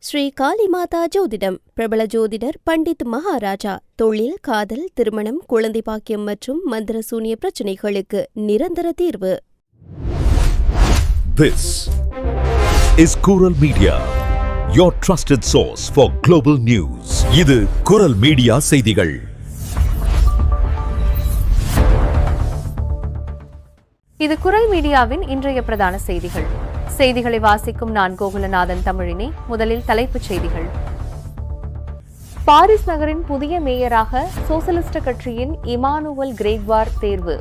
ஸ்ரீ காளிமாதா ஜோதிடம். பிரபல ஜோதிடர் பண்டித் மகாராஜா. தொழில், காதல், திருமணம், குழந்தை பாக்கியம் மற்றும் மந்திர சூனிய பிரச்சனைகளுக்கு நிரந்தர தீர்வு. This is Kural Media, your trusted source for global news. இது குரல் மீடியா செய்திகள். இது குரல் மீடியாவின் இன்றைய பிரதான செய்திகள். செய்திகளை வாசிக்கும் நான் கோகுலநாதன் தமிழினி. முதலில் தலைப்புச் செய்திகள். பாரிஸ் நகரின் புதிய மேயராக சோசலிஸ்ட் கட்சியின் இமானுவல் கிரேக்வார் தேர்வு.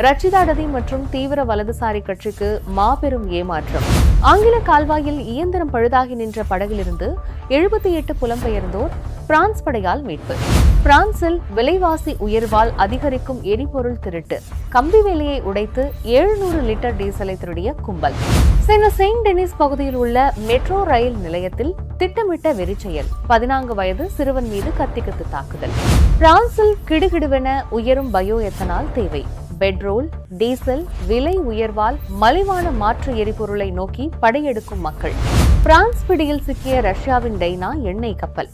ரச்சிதா டதி மற்றும் தீவிர வலதுசாரி கட்சிக்கு மாபெரும் ஏமாற்றம். ஆங்கில கால்வாயில் இயந்திரம் பழுதாகி நின்ற படகிலிருந்து 78 புலம்பெயர்ந்தோர் பிரான்ஸ் படையால் மீட்பு. பிரான்சில் விலைவாசி உயர்வால் அதிகரிக்கும் எரிபொருள் திருட்டு. கம்பி வேலையை உடைத்து 700 லிட்டர் டீசலை திருடிய கும்பல். செயின்ட் டெனிஸ் பகுதியில் உள்ள மெட்ரோ ரயில் நிலையத்தில் திட்டமிட்ட வெறிச்செயல். 14 வயது சிறுவன் மீது கத்திக்குத்து தாக்குதல். பிரான்சில் கிடுகிடுவென உயரும் பயோ எத்தனால் தேவை. பெட்ரோல், டீசல் விலை உயர்வால் மலிவான மாற்று எரிபொருளை நோக்கி படையெடுக்கும் மக்கள். பிரான்ஸ் பிடியில் சிக்கிய ரஷ்யாவின் டைனா எண்ணெய் கப்பல்.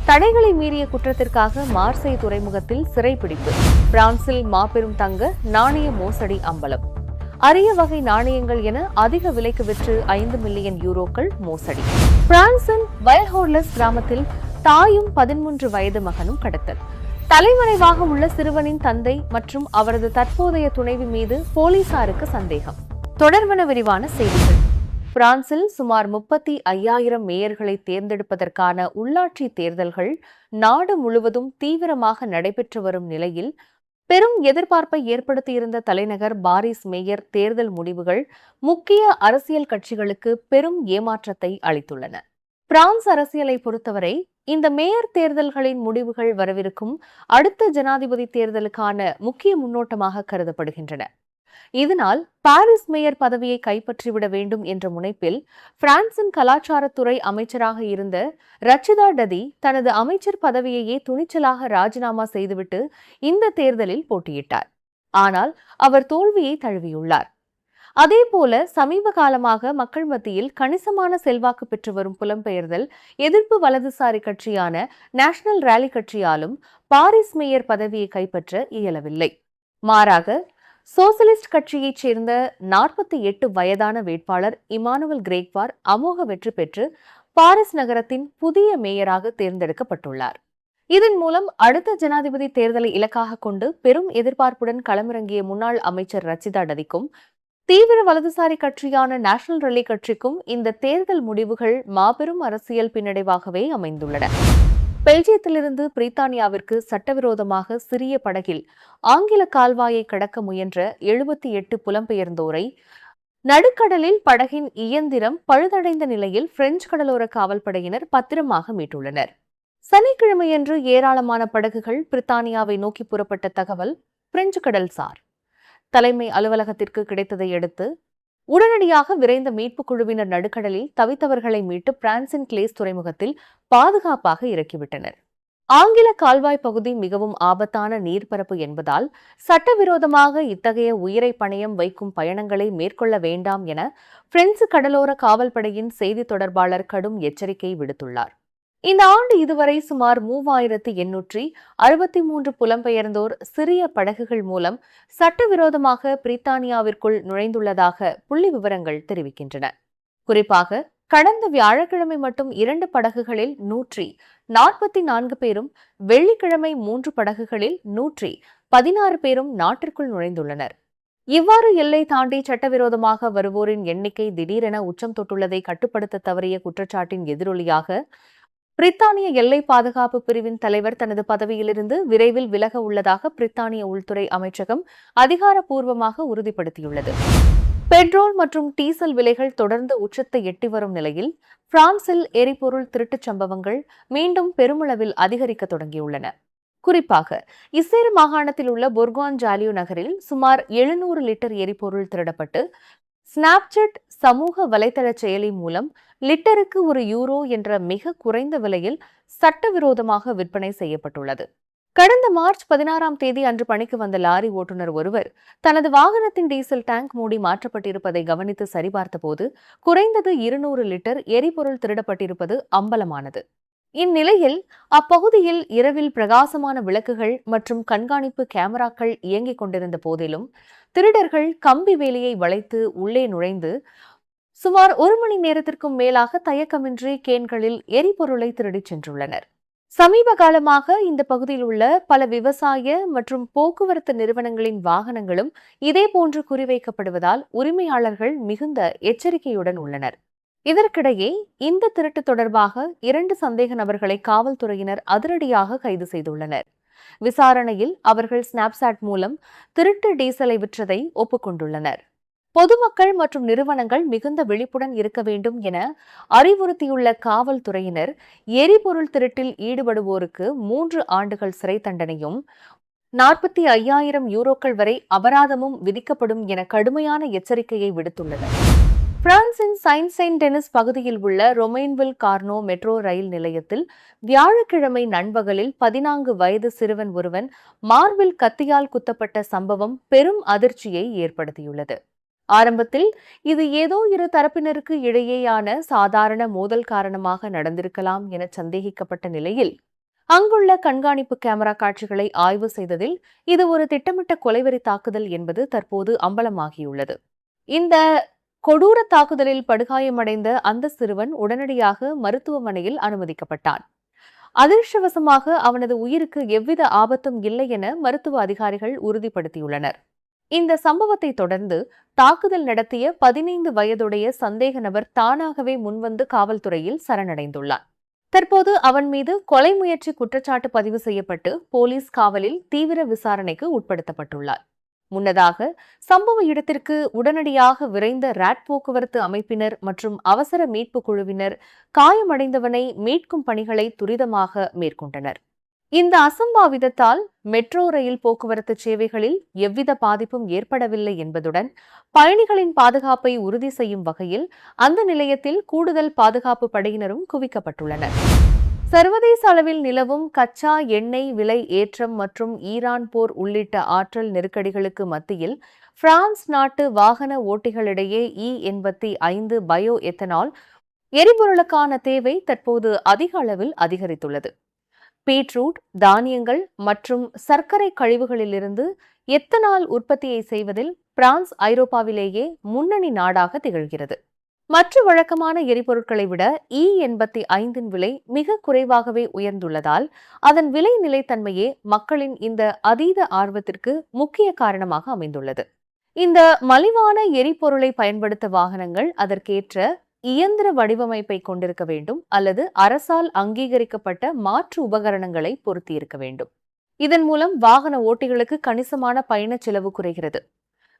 தடைகளை மீறிய குற்றத்திற்காக மார்சேய் துறைமுகத்தில் சிறைப்பிடிப்பு. பிரான்சில் மாபெரும் தங்க நாணய மோசடி அம்பலம். அரிய வகை நாணயங்கள் என அதிக விலைக்கு விற்று 5 மில்லியன் யூரோக்கள் மோசடி. பிரான்சின் வயல்ஹோர்லஸ் கிராமத்தில் தாயும் 13 வயது மகனும் கடத்தல். தலைமறைவாக உள்ள சிறுவனின் தந்தை மற்றும் அவரது தற்போதைய துணைவி மீது போலீசாருக்கு சந்தேகம். தொடர்வன விரிவான செய்திகள். பிரான்சில் சுமார் 35,000 மேயர்களை தேர்ந்தெடுப்பதற்கான உள்ளாட்சி தேர்தல்கள் நாடு முழுவதும் தீவிரமாக நடைபெற்று வரும் நிலையில் பெரும் எதிர்பார்ப்பை ஏற்படுத்தியிருந்த தலைநகர் பாரிஸ் மேயர் தேர்தல் முடிவுகள் முக்கிய அரசியல் கட்சிகளுக்கு பெரும் ஏமாற்றத்தை அளித்துள்ளன. பிரான்ஸ் அரசியலை பொறுத்தவரை இந்த மேயர் தேர்தல்களின் முடிவுகள் வரவிருக்கும் அடுத்த ஜனாதிபதி தேர்தலுக்கான முக்கிய முன்னோட்டமாக கருதப்படுகின்றன. இதனால் பாரிஸ் மேயர் பதவியை கைப்பற்றிவிட வேண்டும் என்ற முனைப்பில் பிரான்சின் கலாச்சாரத்துறை அமைச்சராக இருந்த ரச்சிதா டதி தனது அமைச்சர் பதவியையே துணிச்சலாக ராஜினாமா செய்துவிட்டு இந்த தேர்தலில் போட்டியிட்டார். ஆனால் அவர் தோல்வியை தழுவியுள்ளார். அதேபோல சமீப காலமாக மக்கள் மத்தியில் கணிசமான செல்வாக்கு பெற்று வரும் புலம்பெயர்தல் எதிர்ப்பு வலதுசாரி கட்சியான நேஷனல் ராலி கட்சியாலும் பாரிஸ் மேயர் பதவியை கைப்பற்ற இயலவில்லை. மாறாக சோசலிஸ்ட் கட்சியைச் சேர்ந்த 48 வயதான வேட்பாளர் இமானுவல் கிரேக்வார் அமோக வெற்றி பெற்று பாரிஸ் நகரத்தின் புதிய மேயராக தேர்ந்தெடுக்கப்பட்டுள்ளார். இதன் மூலம் அடுத்த ஜனாதிபதி தேர்தலை இலக்காக கொண்டு பெரும் எதிர்பார்ப்புடன் களமிறங்கிய முன்னாள் அமைச்சர் ரச்சிதா டதிக்கும் தீவிர வலதுசாரி கட்சியான நேஷனல் ராலி கட்சிக்கும் இந்த தேர்தல் முடிவுகள் மாபெரும் அரசியல் பின்னடைவாகவே அமைந்துள்ளன. பெல்ஜியத்திலிருந்து பிரித்தானியாவிற்கு சட்டவிரோதமாக சிறிய படகில் ஆங்கில கால்வாயை கடக்க முயன்ற 78 புலம்பெயர்ந்தோரை நடுக்கடலில் படகின் இயந்திரம் பழுதடைந்த நிலையில் பிரெஞ்சு கடலோர காவல்படையினர் பத்திரமாக மீட்டுள்ளனர். சனிக்கிழமையன்று ஏராளமான படகுகள் பிரித்தானியாவை நோக்கி புறப்பட்ட தகவல் பிரெஞ்சு கடல்சார் தலைமை அலுவலகத்திற்கு கிடைத்ததை அடுத்து உடனடியாக விரைந்த மீட்புக் குழுவினர் நடுக்கடலில் தவித்தவர்களை மீட்டு பிரான்சின் கிளேஸ் துறைமுகத்தில் பாதுகாப்பாக இறக்கிவிட்டனர். ஆங்கில கால்வாய் பகுதி மிகவும் ஆபத்தான நீர்ப்பரப்பு என்பதால் சட்டவிரோதமாக இத்தகைய உயிரை பணயம் வைக்கும் பயணங்களை மேற்கொள்ள வேண்டாம் என பிரெஞ்சு கடலோர காவல்படையின் செய்தி தொடர்பாளர் கடும் எச்சரிக்கை விடுத்துள்ளார். இந்த ஆண்டு இதுவரை சுமார் 3,863 புலம்பெயர்ந்தோர் சிறிய படகுகள் மூலம் சட்டவிரோதமாக பிரித்தானியாவிற்குள் நுழைந்துள்ளதாக புள்ளி விவரங்கள் தெரிவிக்கின்றன. குறிப்பாக கடந்த வியாழக்கிழமை மட்டும் 2 படகுகளில் 144 பேரும், வெள்ளிக்கிழமை 3 படகுகளில் 116 பேரும் நாட்டிற்குள் நுழைந்துள்ளனர். இவ்வாறு எல்லை தாண்டி சட்டவிரோதமாக வருவோரின் எண்ணிக்கை திடீரென உச்சம் தொட்டுள்ளதை கட்டுப்படுத்த தவறிய குற்றச்சாட்டின் எதிரொலியாக பிரித்தானிய எல்லை பாதுகாப்பு பிரிவின் தலைவர் தனது பதவியிலிருந்து விரைவில் விலக உள்ளதாக பிரித்தானிய உள்துறை அமைச்சகம் அதிகாரப்பூர்வமாக உறுதிப்படுத்தியுள்ளது. பெட்ரோல் மற்றும் டீசல் விலைகள் தொடர்ந்து உச்சத்தை எட்டி வரும் நிலையில் பிரான்சில் எரிபொருள் திருட்டுச் சம்பவங்கள் மீண்டும் பெருமளவில் அதிகரிக்க தொடங்கியுள்ளன. குறிப்பாக இசேர் மாகாணத்தில் உள்ள பொர்கான் ஜாலியோ நகரில் சுமார் 700 லிட்டர் எரிபொருள் திருடப்பட்டு ஸ்னாப்சாட் சமூக வலைதள செயலி மூலம் லிட்டருக்கு €1 என்ற மிக குறைந்த விலையில் சட்டவிரோதமாக விற்பனை செய்யப்பட்டுள்ளது. கடந்த மார்ச் 16ஆம் தேதி அன்று பணிக்கு வந்த லாரி ஓட்டுநர் ஒருவர் தனது வாகனத்தின் டீசல் டேங்க் மூடி மாற்றப்பட்டிருப்பதை கவனித்து சரிபார்த்தபோது குறைந்தது 200 லிட்டர் எரிபொருள் திருடப்பட்டிருப்பது அம்பலமானது. இந்நிலையில் அப்பகுதியில் இரவில் பிரகாசமான விளக்குகள் மற்றும் கண்காணிப்பு கேமராக்கள் இயங்கிக் கொண்டிருந்த போதிலும் திருடர்கள் கம்பி வேலியை வளைத்து உள்ளே நுழைந்து சுமார் 1 மணி நேரத்திற்கும் மேலாக தயக்கமின்றி கேன்களில் எரிபொருளை திருடிச் சென்றுள்ளனர். சமீப காலமாக இந்த பகுதியில் உள்ள பல விவசாய மற்றும் போக்குவரத்து நிறுவனங்களின் வாகனங்களும் இதேபோன்று குறிவைக்கப்படுவதால் உரிமையாளர்கள் மிகுந்த எச்சரிக்கையுடன் உள்ளனர். இதற்கிடையே இந்த திருட்டு தொடர்பாக 2 சந்தேக நபர்களை காவல்துறையினர் அதிரடியாக கைது செய்துள்ளனர். விசாரணையில் அவர்கள் ஸ்னாப்சாட் மூலம் திருட்டு டீசலை விற்றதை ஒப்புக்கொண்டுள்ளனர். பொதுமக்கள் மற்றும் நிறுவனங்கள் மிகுந்த விழிப்புடன் இருக்க வேண்டும் என அறிவுறுத்தியுள்ள காவல்துறையினர் எரிபொருள் திருட்டில் ஈடுபடுவோருக்கு 3 ஆண்டுகள் சிறை தண்டனையும் 45,000 யூரோக்கள் வரை அபராதமும் விதிக்கப்படும் என கடுமையான எச்சரிக்கையை விடுத்துள்ளனர். பிரான்சின் சைன்ட் செயின்ட் டெனிஸ் பகுதியில் உள்ள ரொமைன்வில் கார்னோ மெட்ரோ ரயில் நிலையத்தில் வியாழக்கிழமை நண்பகலில் 14 வயது சிறுவன் ஒருவன் மார்பில் கத்தியால் குத்தப்பட்ட சம்பவம் பெரும் அதிர்ச்சியை ஏற்படுத்தியுள்ளது. ஆரம்பத்தில் இது ஏதோ 2 தரப்பினருக்கு இடையேயான சாதாரண மோதல் காரணமாக நடந்திருக்கலாம் என சந்தேகிக்கப்பட்ட நிலையில் அங்குள்ள கண்காணிப்பு கேமரா காட்சிகளை ஆய்வு செய்ததில் இது ஒரு திட்டமிட்ட கொலைவெறி தாக்குதல் என்பது தற்போது அம்பலமாகியுள்ளது. இந்த கொடூர தாக்குதலில் படுகாயமடைந்த அந்த சிறுவன் உடனடியாக மருத்துவமனையில் அனுமதிக்கப்பட்டான். அதிர்ஷ்டவசமாக அவனது உயிருக்கு எவ்வித ஆபத்தும் இல்லை என மருத்துவ அதிகாரிகள் உறுதிப்படுத்தியுள்ளனர். இந்த சம்பவத்தை தொடர்ந்து தாக்குதல் நடத்திய 15 வயதுடைய சந்தேக நபர் தானாகவே முன்வந்து காவல்துறையில் சரணடைந்துள்ளார். தற்போது அவன் மீது கொலை முயற்சி குற்றச்சாட்டு பதிவு செய்யப்பட்டு போலீஸ் காவலில் தீவிர விசாரணைக்கு உட்படுத்தப்பட்டுள்ளார். முன்னதாக சம்பவ இடத்திற்கு உடனடியாக விரைந்த ராட் போக்குவரத்து அமைப்பினர் மற்றும் அவசர மீட்பு குழுவினர் காயமடைந்தவனை மீட்கும் பணிகளை துரிதமாக மேற்கொண்டனர். இந்த அசம்பாவிதத்தால் மெட்ரோ ரயில் போக்குவரத்து சேவைகளில் எவ்வித பாதிப்பும் ஏற்படவில்லை என்பதுடன் பயணிகளின் பாதுகாப்பை உறுதி செய்யும் வகையில் அந்த நிலையத்தில் கூடுதல் பாதுகாப்பு படையினரும் குவிக்கப்பட்டுள்ளனர். சர்வதேச அளவில் நிலவும் கச்சா எண்ணெய் விலை ஏற்றம் மற்றும் ஈரான் போர் உள்ளிட்ட ஆற்றல் நெருக்கடிகளுக்கு மத்தியில் பிரான்ஸ் நாட்டு வாகன ஓட்டிகளிடையே E85 பயோ எத்தனால் எரிபொருளுக்கான தேவை தற்போது அதிக அளவில் அதிகரித்துள்ளது. பீட்ரூட், தானியங்கள் மற்றும் சர்க்கரை கழிவுகளிலிருந்து எத்தனால் உற்பத்தியை செய்வதில் பிரான்ஸ் ஐரோப்பாவிலேயே முன்னணி நாடாக திகழ்கிறது. மற்ற வழக்கமான எரிபொருட்களை விட E85 விலை மிக குறைவாகவே உயர்ந்துள்ளதால் அதன் விலை நிலைத்தன்மையே மக்களின் இந்த அதீத ஆர்வத்திற்கு முக்கிய காரணமாக அமைந்துள்ளது. இந்த மலிவான எரிபொருளை பயன்படுத்த வாகனங்கள் அதற்கேற்ற இயந்திர வடிவமைப்பை கொண்டிருக்க வேண்டும் அல்லது அரசால் அங்கீகரிக்கப்பட்ட மாற்று உபகரணங்களை பொருத்தியிருக்க வேண்டும். இதன் மூலம் வாகன ஓட்டிகளுக்கு கணிசமான பயண செலவு குறைகிறது.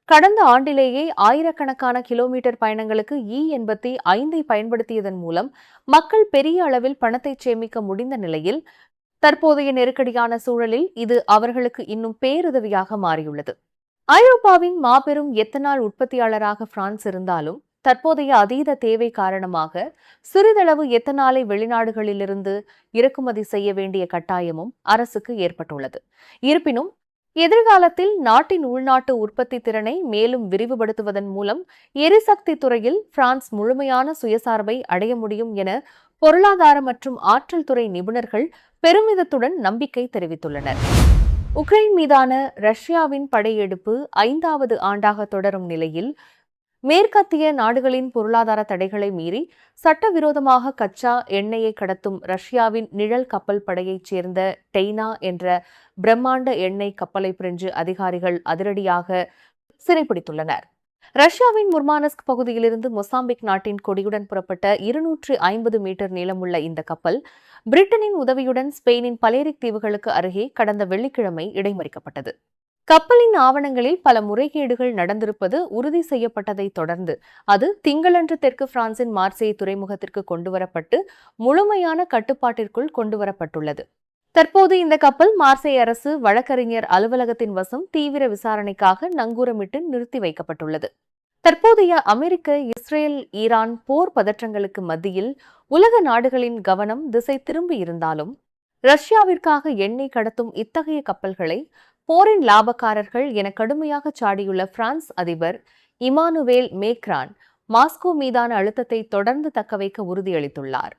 கடந்த ஆண்டிலேயே ஆயிரக்கணக்கான கிலோமீட்டர் பயணங்களுக்கு E85 பயன்படுத்தியதன் மூலம் மக்கள் பெரிய அளவில் பணத்தை சேமிக்க முடிந்த நிலையில் தற்போதைய நெருக்கடியான சூழலில் இது அவர்களுக்கு இன்னும் பேருதவியாக மாறியுள்ளது. ஐரோப்பாவின் மாபெரும் எத்தனால் உற்பத்தியாளராக பிரான்ஸ் இருந்தாலும் தற்போதைய அதீத தேவை காரணமாக சிறிதளவு எத்தனாலை வெளிநாடுகளிலிருந்து இறக்குமதி செய்ய வேண்டிய கட்டாயமும் அரசுக்கு ஏற்பட்டுள்ளது. இருப்பினும் எதிர்காலத்தில் நாட்டின் உள்நாட்டு உற்பத்தி திறனை மேலும் விரிவுபடுத்துவதன் மூலம் எரிசக்தி துறையில் பிரான்ஸ் முழுமையான சுயசார்பை அடைய முடியும் என பொருளாதார மற்றும் ஆற்றல் துறை நிபுணர்கள் பெருமிதத்துடன் நம்பிக்கை தெரிவித்துள்ளனர். உக்ரைன் மீதான ரஷ்யாவின் படையெடுப்பு 5வது ஆண்டாக தொடரும் நிலையில் மேற்கத்திய நாடுகளின் பொருளாதார தடைகளை மீறி சட்டவிரோதமாக கச்சா எண்ணெயை கடத்தும் ரஷ்யாவின் நிழல் கப்பல் படையைச் சேர்ந்த டெய்னா என்ற பிரம்மாண்ட எண்ணெய் கப்பலை பிரெஞ்சு அதிகாரிகள் அதிரடியாக சிறைப்பிடித்துள்ளனர். ரஷ்யாவின் முர்மானஸ்க் பகுதியிலிருந்து மொசாம்பிக் நாட்டின் கொடியுடன் புறப்பட்ட 250 மீட்டர் நீளமுள்ள இந்த கப்பல் பிரிட்டனின் உதவியுடன் ஸ்பெயினின் பலேரிக் தீவுகளுக்கு அருகே கடந்த வெள்ளிக்கிழமை இடைமறிக்கப்பட்டது. கப்பலின் ஆவணங்களில் பல முறைகேடுகள் நடந்திருப்பது உறுதி செய்யப்பட்டதை தொடர்ந்து அது திங்களன்று தெற்கு பிரான்சின் மார்சேய் துறைமுகத்திற்கு கொண்டுவரப்பட்டு முழுமையான கட்டுப்பாட்டிற்குள் கொண்டுவரப்பட்டுள்ளது. தற்போது இந்த கப்பல் மார்சேய் அரசு வழக்கறிஞர் அலுவலகத்தின் வசம் தீவிர விசாரணைக்காக நங்கூரமிட்டு நிறுத்தி வைக்கப்பட்டுள்ளது. தற்போதைய அமெரிக்க, இஸ்ரேல், ஈரான் போர் பதற்றங்களுக்கு மத்தியில் உலக நாடுகளின் கவனம் திசை திரும்பி இருந்தாலும் ரஷ்யாவிற்காக எண்ணெய் கடத்தும் இத்தகைய கப்பல்களை போரின் லாபக்காரர்கள் என கடுமையாக சாடியுள்ள பிரான்ஸ் அதிபர் இமானுவேல் மேக்ரான் மாஸ்கோ மீதான அழுத்தத்தை தொடர்ந்து தக்கவைக்க உறுதியளித்துள்ளார்.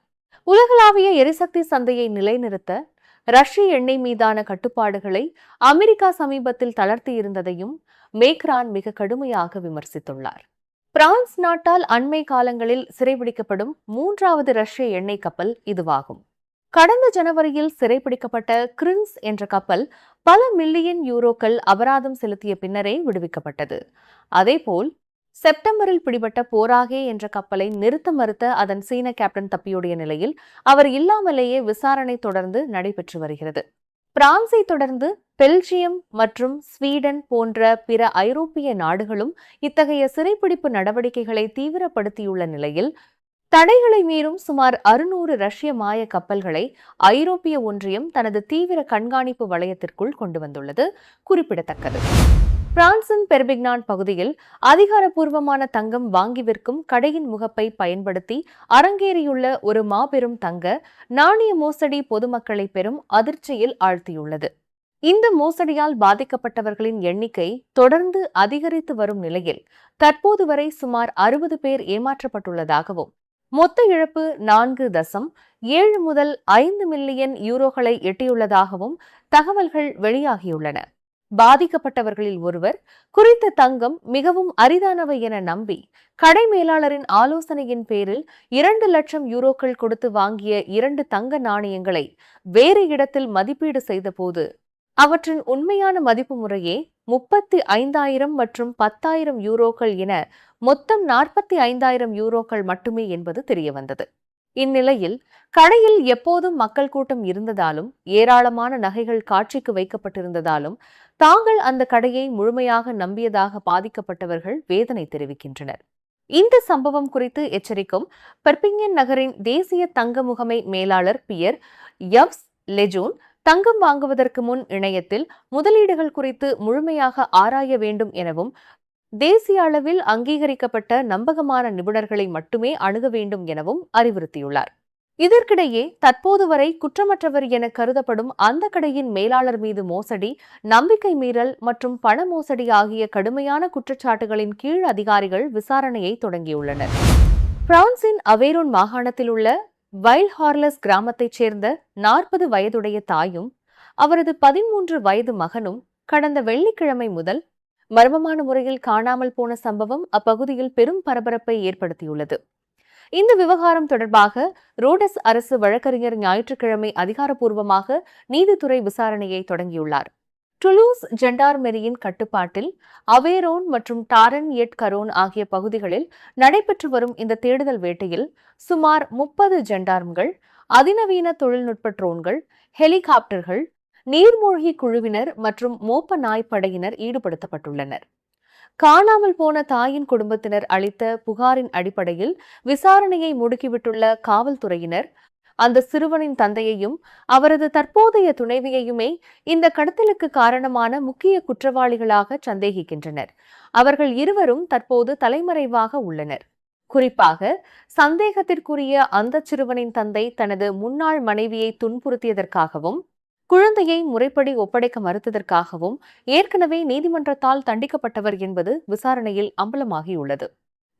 உலகளாவிய எரிசக்தி சந்தையை நிலைநிறுத்த ரஷ்ய எண்ணெய் மீதான கட்டுப்பாடுகளை அமெரிக்கா சமீபத்தில் தளர்த்தியிருந்ததையும் மேக்ரான் மிக கடுமையாக விமர்சித்துள்ளார். பிரான்ஸ் நாட்டால் அண்மை காலங்களில் சிறைபிடிக்கப்படும் 3வது ரஷ்ய எண்ணெய் கப்பல் இதுவாகும். கடந்த ஜனவரியில் சிறைப்பிடிக்கப்பட்ட கிரின்ஸ் என்ற கப்பல் பல மில்லியன் யூரோக்கள் அபராதம் செலுத்திய பின்னரே விடுவிக்கப்பட்டது. அதேபோல் செப்டம்பரில் பிடிபட்ட போராகே என்ற கப்பலை நிறுத்த மறுத்த அதன் சீன கேப்டன் தப்பியோடிய நிலையில் அவர் இல்லாமலேயே விசாரணை தொடர்ந்து நடைபெற்று வருகிறது. பிரான்சை தொடர்ந்து பெல்ஜியம் மற்றும் ஸ்வீடன் போன்ற பிற ஐரோப்பிய நாடுகளும் இத்தகைய சிறைப்பிடிப்பு நடவடிக்கைகளை தீவிரப்படுத்தியுள்ள நிலையில் தடைகளை மீறும் சுமார் 600 ரஷ்ய மாய கப்பல்களை ஐரோப்பிய ஒன்றியம் தனது தீவிர கண்காணிப்பு வளையத்திற்குள் கொண்டு வந்துள்ளது குறிப்பிடத்தக்கது. பிரான்சின் பெர்பிக்னான் பகுதியில் அதிகாரப்பூர்வமான தங்கம் வாங்கி விற்கும் கடையின் முகப்பை பயன்படுத்தி அரங்கேறியுள்ள ஒரு மாபெரும் தங்க நாணய மோசடி பொதுமக்களை பெரும் அதிர்ச்சியில் ஆழ்த்தியுள்ளது. இந்த மோசடியால் பாதிக்கப்பட்டவர்களின் எண்ணிக்கை தொடர்ந்து அதிகரித்து வரும் நிலையில் தற்போது வரை சுமார் 60 பேர் ஏமாற்றப்பட்டுள்ளதாகவும் மொத்த இழப்பு 4.7 முதல் 5 மில்லியன் யூரோக்களை எட்டியுள்ளதாகவும் தகவல்கள் வெளியாகியுள்ளன. பாதிக்கப்பட்டவர்களில் ஒருவர் குறித்த தங்கம் மிகவும் அரிதானவை என நம்பி கடை மேலாளரின் ஆலோசனையின் பேரில் 2 லட்சம் யூரோக்கள் கொடுத்து வாங்கிய 2 தங்க நாணயங்களை வேறு இடத்தில் மதிப்பீடு செய்தபோது அவற்றின் உண்மையான மதிப்பு முறையே 35,000 மற்றும் 10,000 யூரோக்கள் என மொத்தம் 45,000 யூரோக்கள் மட்டுமே என்பது தெரியவந்தது. இந்நிலையில் கடையில் எப்போதும் மக்கள் கூட்டம் இருந்ததாலும் ஏராளமான நகைகள் காட்சிக்கு வைக்கப்பட்டிருந்ததாலும் தாங்கள் அந்த கடையை முழுமையாக நம்பியதாக பாதிக்கப்பட்டவர்கள் வேதனை தெரிவிக்கின்றனர். இந்த சம்பவம் குறித்து எச்சரிக்கும் பெர்பிங்யன் நகரின் தேசிய தங்க முகமை மேலாளர் பியர் யவ்ஸ் லெஜூன் தங்கம் வாங்குவதற்கு முன் இணையத்தில் முதலீடுகள் குறித்து முழுமையாக ஆராய வேண்டும் எனவும் தேசிய அளவில் அங்கீகரிக்கப்பட்ட நம்பகமான நிபுணர்களை மட்டுமே அணுக வேண்டும் எனவும் அறிவுறுத்தியுள்ளார். இதற்கிடையே தற்போது வரை குற்றமற்றவர் என கருதப்படும் அந்த கடையின் மேலாளர் மீது மோசடி, நம்பிக்கை மீறல் மற்றும் பண மோசடி ஆகிய கடுமையான குற்றச்சாட்டுகளின் கீழ் அதிகாரிகள் விசாரணையை தொடங்கியுள்ளனர். பிரான்சின் அவேரோன் மாகாணத்தில் உள்ள வைல் ஹார்லஸ் கிராமத்தைச் சேர்ந்த 40 வயதுடைய தாயும் அவரது 13 வயது மகனும் கடந்த வெள்ளிக்கிழமை முதல் மர்மமான முறையில் காணாமல் போன சம்பவம் அப்பகுதியில் பெரும் பரபரப்பை ஏற்படுத்தியுள்ளது. இந்த விவகாரம் தொடர்பாக ரோடஸ் அரசு வழக்கறிஞர் ஞாயிற்றுக்கிழமை அதிகாரப்பூர்வமாக நீதித்துறை விசாரணையை தொடங்கியுள்ளார். டுலூஸ் ஜெண்டார்மெரியின் கட்டுப்பாட்டில் அவேரோன் மற்றும் டாரன் எட் கரோன் ஆகிய பகுதிகளில் நடைபெற்று வரும் இந்த தேடுதல் வேட்டையில் சுமார் 30 ஜெண்டார்ம்கள், அதிநவீன தொழில்நுட்ப ட்ரோன்கள், ஹெலிகாப்டர்கள், நீர்மூழ்கி குழுவினர் மற்றும் மோப்ப நாய்ப்படையினர் ஈடுபடுத்தப்பட்டுள்ளனர். காணாமல் போன தாயின் குடும்பத்தினர் அளித்த புகாரின் அடிப்படையில் விசாரணையை முடுக்கிவிட்டுள்ள காவல்துறையினர் அந்த சிறுவனின் தந்தையையும் அவரது தற்போதைய துணைவியையுமே இந்த கடத்தலுக்கு காரணமான முக்கிய குற்றவாளிகளாக சந்தேகிக்கின்றனர். அவர்கள் இருவரும் தற்போது தலைமறைவாக உள்ளனர். குறிப்பாக சந்தேகத்திற்குரிய அந்த சிறுவனின் தந்தை தனது முன்னாள் மனைவியை துன்புறுத்தியதற்காகவும் குழந்தையை முறைப்படி ஒப்படைக்க மறுத்ததற்காகவும் ஏற்கனவே நீதிமன்றத்தால் தண்டிக்கப்பட்டவர் என்பது விசாரணையில் அம்பலமாகியுள்ளது.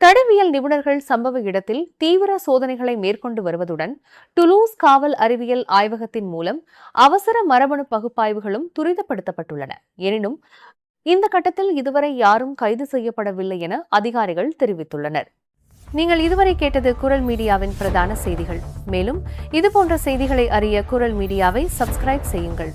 தடவியல் நிபுணர்கள் சம்பவ இடத்தில் தீவிர சோதனைகளை மேற்கொண்டு வருவதுடன் டுலூஸ் காவல் அறிவியல் ஆய்வகத்தின் மூலம் அவசர மரபணு பகுப்பாய்வுகளும் துரிதப்படுத்தப்பட்டுள்ளன. எனினும் இந்த கட்டத்தில் இதுவரை யாரும் கைது செய்யப்படவில்லை என அதிகாரிகள் தெரிவித்துள்ளனர். நீங்கள் இதுவரை கேட்டது குரல் மீடியாவின் பிரதான செய்திகள். மேலும் இதுபோன்ற செய்திகளை அறிய குரல் மீடியாவை சப்ஸ்கிரைப் செய்யுங்கள்.